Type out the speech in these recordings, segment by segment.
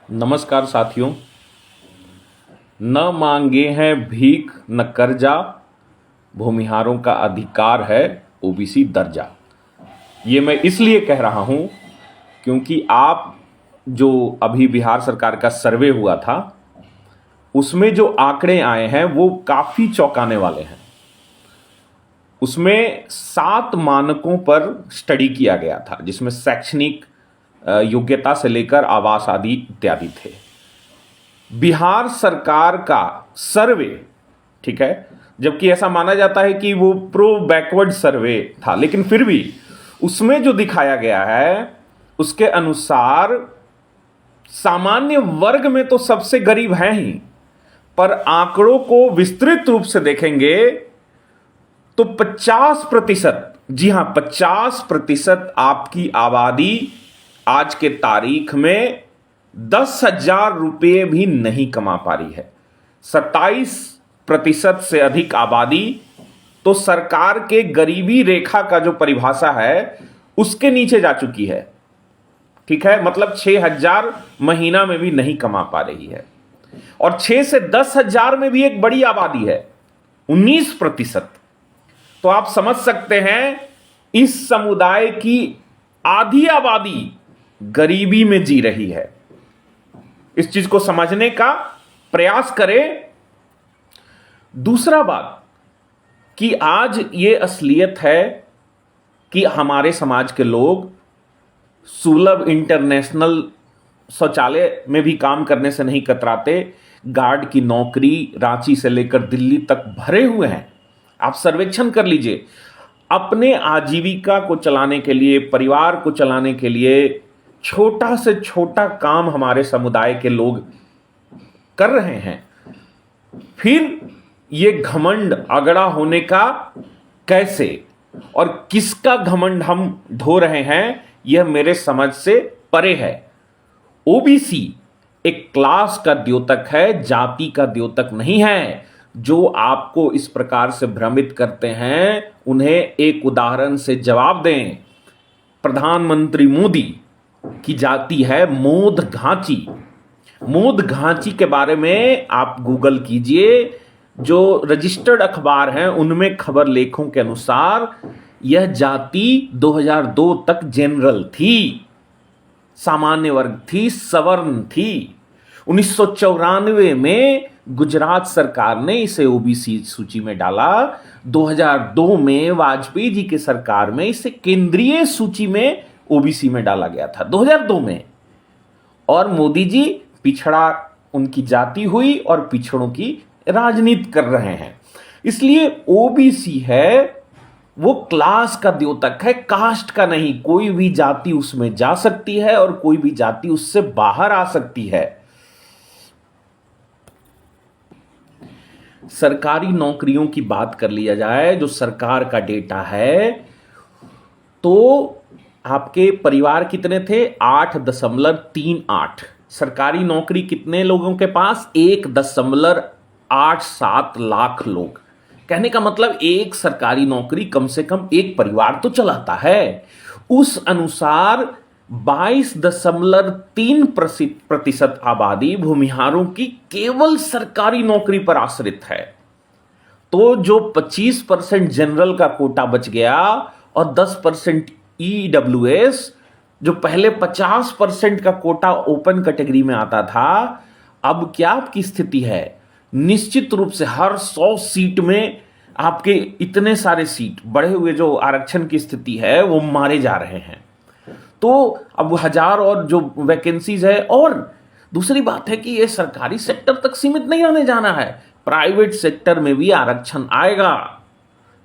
नमस्कार साथियों। न मांगे हैं भीख न कर्जा, भूमिहारों का अधिकार है ओबीसी दर्जा। ये मैं इसलिए कह रहा हूं क्योंकि आप जो अभी बिहार सरकार का सर्वे हुआ था उसमें जो आंकड़े आए हैं वो काफी चौंकाने वाले हैं। उसमें 7 मानकों पर स्टडी किया गया था जिसमें शैक्षणिक योग्यता से लेकर आवास आदि इत्यादि थे। बिहार सरकार का सर्वे, ठीक है, जबकि ऐसा माना जाता है कि वो प्रो बैकवर्ड सर्वे था, लेकिन फिर भी उसमें जो दिखाया गया है उसके अनुसार सामान्य वर्ग में तो सबसे गरीब हैं ही, पर आंकड़ों को विस्तृत रूप से देखेंगे तो 50%, जी हां 50% आपकी आबादी आज के तारीख में 10,000 रुपये भी नहीं कमा पा रही है। 27% से अधिक आबादी तो सरकार के गरीबी रेखा का जो परिभाषा है उसके नीचे जा चुकी है। ठीक है, मतलब 6,000 महीना में भी नहीं कमा पा रही है। और 6 से 10,000 में भी एक बड़ी आबादी है 19%। तो आप समझ सकते हैं इस समुदाय की आधी आबादी गरीबी में जी रही है। इस चीज को समझने का प्रयास करें। दूसरा बात कि आज ये असलियत है कि हमारे समाज के लोग सुलभ इंटरनेशनल शौचालय में भी काम करने से नहीं कतराते। गार्ड की नौकरी रांची से लेकर दिल्ली तक भरे हुए हैं। आप सर्वेक्षण कर लीजिए। अपने आजीविका को चलाने के लिए, परिवार को चलाने के लिए छोटा से छोटा काम हमारे समुदाय के लोग कर रहे हैं। फिर ये घमंड अगड़ा होने का कैसे और किसका घमंड हम ढो रहे हैं, यह मेरे समझ से परे है। ओबीसी एक क्लास का द्योतक है, जाति का द्योतक नहीं है। जो आपको इस प्रकार से भ्रमित करते हैं उन्हें एक उदाहरण से जवाब दें। प्रधानमंत्री मोदी की जाति है मोद घांची। मोद घांची के बारे में आप गूगल कीजिए। जो रजिस्टर्ड अखबार हैं उनमें खबर लेखों के अनुसार यह जाति 2002 तक जनरल थी, सामान्य वर्ग थी, सवर्ण थी। 1994 में गुजरात सरकार ने इसे ओबीसी सूची में डाला। 2002 में वाजपेयी जी की सरकार में इसे केंद्रीय सूची में ओबीसी में डाला गया था 2002 में। और मोदी जी पिछड़ा उनकी जाति हुई और पिछड़ों की राजनीति कर रहे हैं। इसलिए ओबीसी है वो क्लास का द्योतक है, कास्ट का नहीं। कोई भी जाति उसमें जा सकती है और कोई भी जाति उससे बाहर आ सकती है। सरकारी नौकरियों की बात कर लिया जाए, जो सरकार का डेटा है, तो आपके परिवार कितने थे? 8.38। सरकारी नौकरी कितने लोगों के पास? 1.87 लाख लोग। कहने का मतलब एक सरकारी नौकरी कम से कम एक परिवार तो चलाता है। उस अनुसार 22.3% आबादी भूमिहारों की केवल सरकारी नौकरी पर आश्रित है। तो जो 25% जनरल का कोटा बच गया और 10% ईडब्ल्यूएस, जो पहले 50% का कोटा ओपन कैटेगरी में आता था, अब क्या आपकी स्थिति है? निश्चित रूप से हर 100 सीट में आपके इतने सारे सीट, बढ़े हुए जो आरक्षण की स्थिति है वो मारे जा रहे हैं। तो अब 1000 और जो वैकेंसीज है। और दूसरी बात है कि ये सरकारी सेक्टर तक सीमित नहीं रहने जाना है, प्राइवेट सेक्टर में भी आरक्षण आएगा,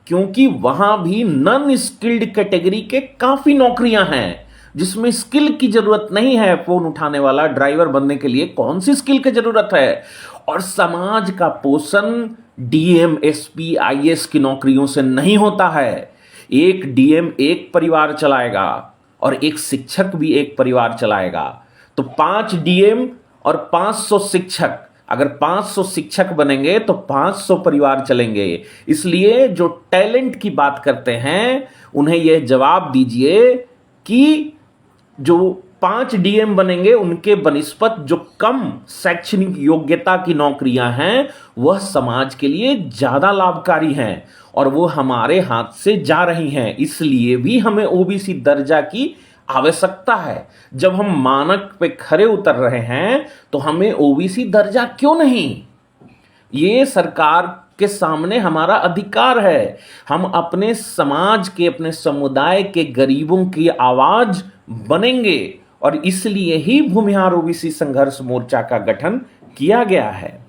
क्योंकि वहां भी नॉन स्किल्ड कैटेगरी के काफी नौकरियां हैं जिसमें स्किल की जरूरत नहीं है। फोन उठाने वाला, ड्राइवर बनने के लिए कौन सी स्किल की जरूरत है? और समाज का पोषण डीएम, एसपी, आईएएस की नौकरियों से नहीं होता है। एक डीएम एक परिवार चलाएगा और एक शिक्षक भी एक परिवार चलाएगा। तो 5 डीएम और 500 शिक्षक, अगर 500 शिक्षक बनेंगे तो 500 परिवार चलेंगे। इसलिए जो टैलेंट की बात करते हैं उन्हें यह जवाब दीजिए कि जो 5 डीएम बनेंगे उनके बनिस्पत जो कम शैक्षणिक योग्यता की नौकरियां हैं वह समाज के लिए ज्यादा लाभकारी हैं और वो हमारे हाथ से जा रही हैं। इसलिए भी हमें ओबीसी दर्जा की आवश्यकता है। जब हम मानक पे खरे उतर रहे हैं तो हमें ओबीसी दर्जा क्यों नहीं? ये सरकार के सामने हमारा अधिकार है। हम अपने समाज के, अपने समुदाय के गरीबों की आवाज बनेंगे और इसलिए ही भूमिहार ओबीसी संघर्ष मोर्चा का गठन किया गया है।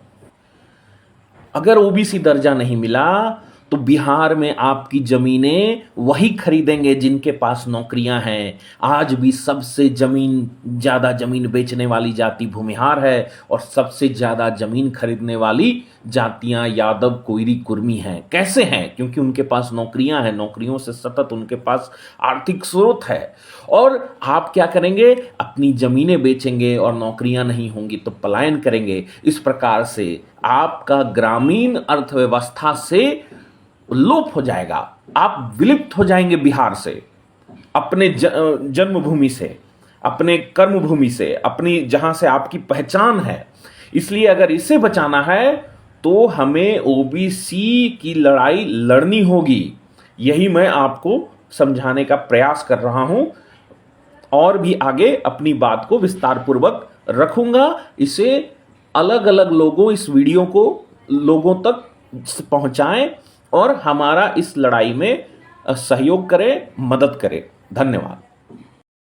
अगर ओबीसी दर्जा नहीं मिला तो बिहार में आपकी जमीनें वही खरीदेंगे जिनके पास नौकरियां हैं। आज भी सबसे ज्यादा जमीन बेचने वाली जाति भूमिहार है और सबसे ज्यादा जमीन खरीदने वाली जातियां यादव, कोयरी, कुर्मी हैं। कैसे हैं? क्योंकि उनके पास नौकरियां हैं, नौकरियों से सतत उनके पास आर्थिक स्रोत है। और आप क्या करेंगे? अपनी जमीनें बेचेंगे और नौकरियां नहीं होंगी तो पलायन करेंगे। इस प्रकार से आपका ग्रामीण अर्थव्यवस्था से लोप हो जाएगा, आप विलुप्त हो जाएंगे बिहार से, अपने जन्मभूमि से, अपने कर्मभूमि से, अपनी जहां से आपकी पहचान है। इसलिए अगर इसे बचाना है तो हमें ओबीसी की लड़ाई लड़नी होगी। यही मैं आपको समझाने का प्रयास कर रहा हूं और भी आगे अपनी बात को विस्तार पूर्वक रखूंगा। इसे अलग अलग लोगों, इस वीडियो को लोगों तक पहुंचाएं और हमारा इस लड़ाई में सहयोग करें, मदद करें। धन्यवाद।